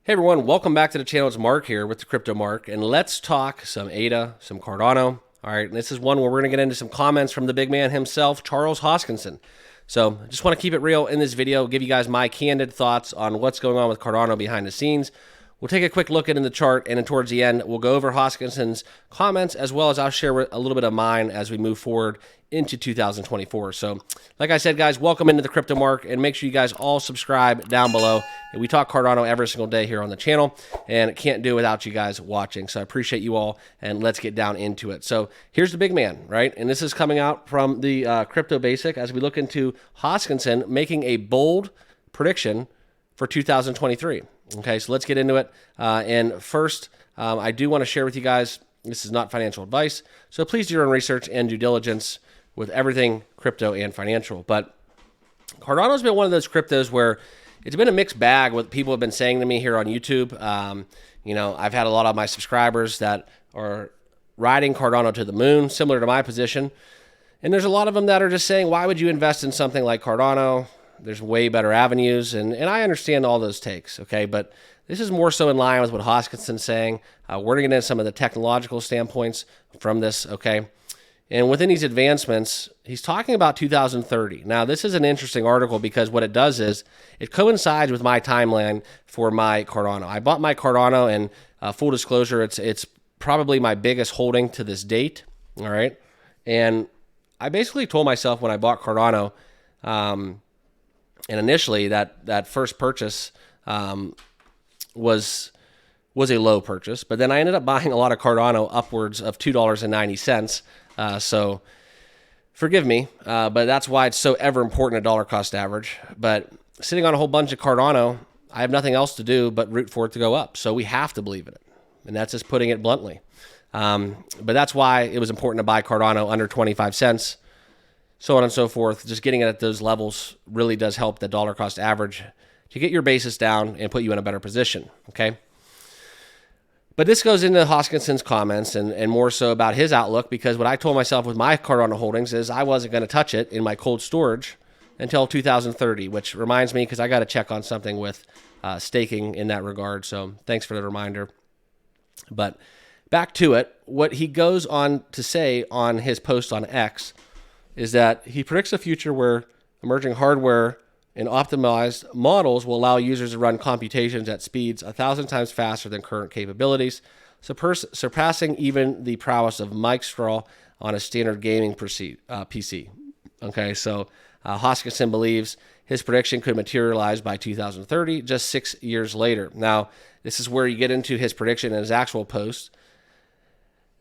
Hey everyone, welcome back to the channel. It's Mark here with the Crypto Mark, and let's talk some ADA, some Cardano. All right, and this is one where we're going to get into some comments from the big man himself, Charles Hoskinson. So I just want to keep it real in this video, give you guys my candid thoughts on what's going on with Cardano behind the scenes. We'll take a quick look in the chart, and then towards the end, we'll go over Hoskinson's comments, as well as I'll share a little bit of mine as we move forward into 2024. So, like I said, guys, welcome into the Crypto Mark, and make sure you guys all subscribe down below. And we talk Cardano every single day here on the channel, and can't do it without you guys watching. So I appreciate you all, and let's get down into it. So here's the big man, right? And this is coming out from the Crypto Basic as we look into Hoskinson making a bold prediction for 2023. Okay, so let's get into it. And first, I do want to share with you guys, this is not financial advice, so please do your own research and due diligence with everything crypto and financial. But Cardano's been one of those cryptos where it's been a mixed bag. What people have been saying to me here on YouTube. I've had a lot of my subscribers that are riding Cardano to the moon, similar to my position. And there's a lot of them that are just saying, why would you invest in something like Cardano? There's way better avenues, and I understand all those takes, okay? But this is more so in line with what Hoskinson's saying. We're going to get into some of the technological standpoints from this, okay? And within these advancements, he's talking about 2030. Now, this is an interesting article because what it does is it coincides with my timeline for my Cardano. I bought my Cardano, and full disclosure, it's probably my biggest holding to this date, all right? And I basically told myself when I bought Cardano, and initially, that first purchase was a low purchase, but then I ended up buying a lot of Cardano upwards of $2.90. So forgive me, but that's why it's so ever important a dollar cost average. But sitting on a whole bunch of Cardano, I have nothing else to do but root for it to go up. So we have to believe in it, and that's just putting it bluntly. But that's why it was important to buy Cardano under 25 cents. So on and so forth. Just getting it at those levels really does help the dollar cost average to get your basis down and put you in a better position, okay? But this goes into Hoskinson's comments and more so about his outlook, because what I told myself with my Cardano holdings is I wasn't going to touch it in my cold storage until 2030, which reminds me because I got to check on something with staking in that regard. So thanks for the reminder. But back to it, what he goes on to say on his post on X is that he predicts a future where emerging hardware and optimized models will allow users to run computations at speeds 1,000 times faster than current capabilities, surpassing even the prowess of Mike Straw on a standard gaming PC. Okay, so Hoskinson believes his prediction could materialize by 2030, just 6 years later. Now, this is where you get into his prediction in his actual post,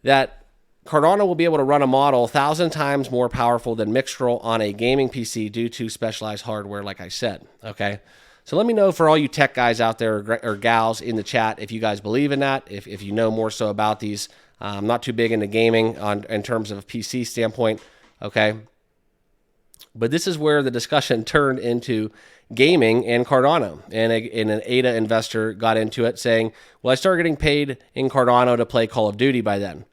that Cardano will be able to run a model 1,000 times more powerful than Mixtral on a gaming PC due to specialized hardware, like I said, okay? So let me know for all you tech guys out there or gals in the chat if you guys believe in that, if you know more so about these. I'm not too big into gaming in terms of a PC standpoint, okay? But this is where the discussion turned into gaming and Cardano. And an ADA investor got into it saying, well, I started getting paid in Cardano to play Call of Duty by then.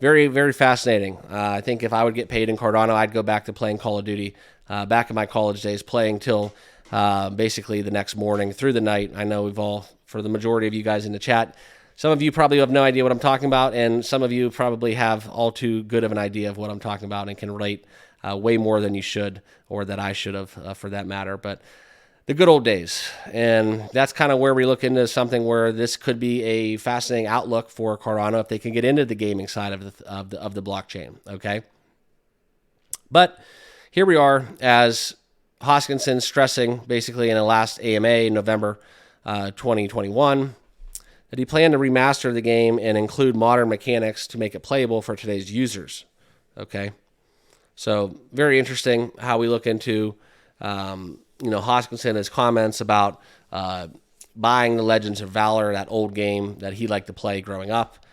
Very, very fascinating. I think if I would get paid in Cardano, I'd go back to playing Call of Duty back in my college days, playing till basically the next morning through the night. I know we've all, for the majority of you guys in the chat, some of you probably have no idea what I'm talking about, and some of you probably have all too good of an idea of what I'm talking about and can relate way more than you should, or that I should have for that matter. But the good old days. And that's kind of where we look into something where this could be a fascinating outlook for Cardano if they can get into the gaming side of the blockchain, okay? But here we are, as Hoskinson stressing basically in the last AMA in November 2021 that he planned to remaster the game and include modern mechanics to make it playable for today's users, okay? So very interesting how we look into Hoskinson, his comments about buying the Legends of Valor, that old game that he liked to play growing up.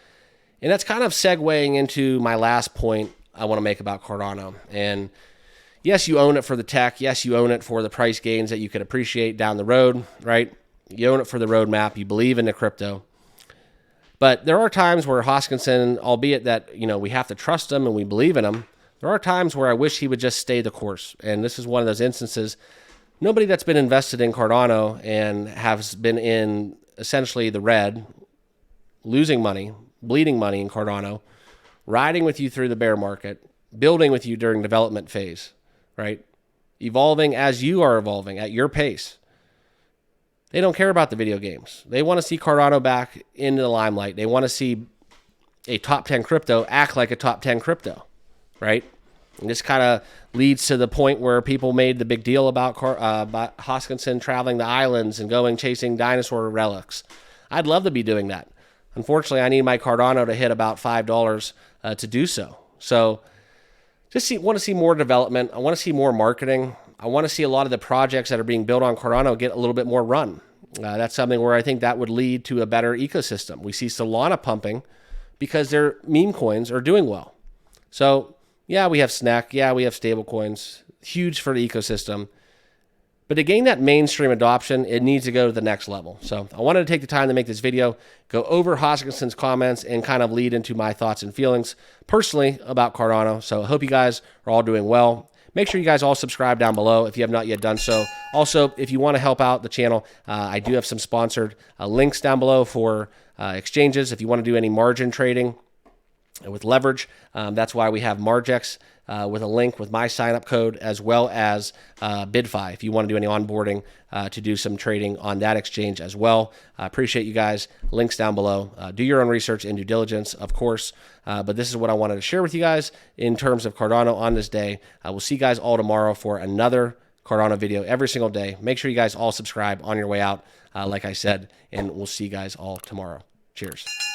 And that's kind of segueing into my last point I want to make about Cardano. And yes, you own it for the tech. Yes, you own it for the price gains that you could appreciate down the road, right? You own it for the roadmap. You believe in the crypto. But there are times where Hoskinson, albeit that, we have to trust him and we believe in him, there are times where I wish he would just stay the course. And this is one of those instances. Nobody that's been invested in Cardano and has been in essentially the red, losing money, bleeding money in Cardano, riding with you through the bear market, building with you during development phase, right? Evolving as you are evolving at your pace. They don't care about the video games. They want to see Cardano back into the limelight. They want to see a top 10 crypto act like a top 10 crypto, right? And this kind of leads to the point where people made the big deal about Hoskinson traveling the islands and going chasing dinosaur relics. I'd love to be doing that. Unfortunately, I need my Cardano to hit about $5 to do so. So just want to see more development. I want to see more marketing. I want to see a lot of the projects that are being built on Cardano get a little bit more run. That's something where I think that would lead to a better ecosystem. We see Solana pumping because their meme coins are doing well. So yeah, we have SNEC. Yeah, we have stable coins. Huge for the ecosystem. But to gain that mainstream adoption, it needs to go to the next level. So I wanted to take the time to make this video, go over Hoskinson's comments, and kind of lead into my thoughts and feelings personally about Cardano. So I hope you guys are all doing well. Make sure you guys all subscribe down below if you have not yet done so. Also, if you want to help out the channel, I do have some sponsored links down below for exchanges. If you want to do any margin trading with leverage, that's why we have Margex with a link with my sign-up code, as well as BidFi if you want to do any onboarding to do some trading on that exchange as well. I appreciate you guys. Links down below. Do your own research and due diligence, of course. But this is what I wanted to share with you guys in terms of Cardano on this day. We'll see you guys all tomorrow for another Cardano video every single day. Make sure you guys all subscribe on your way out, like I said, and we'll see you guys all tomorrow. Cheers.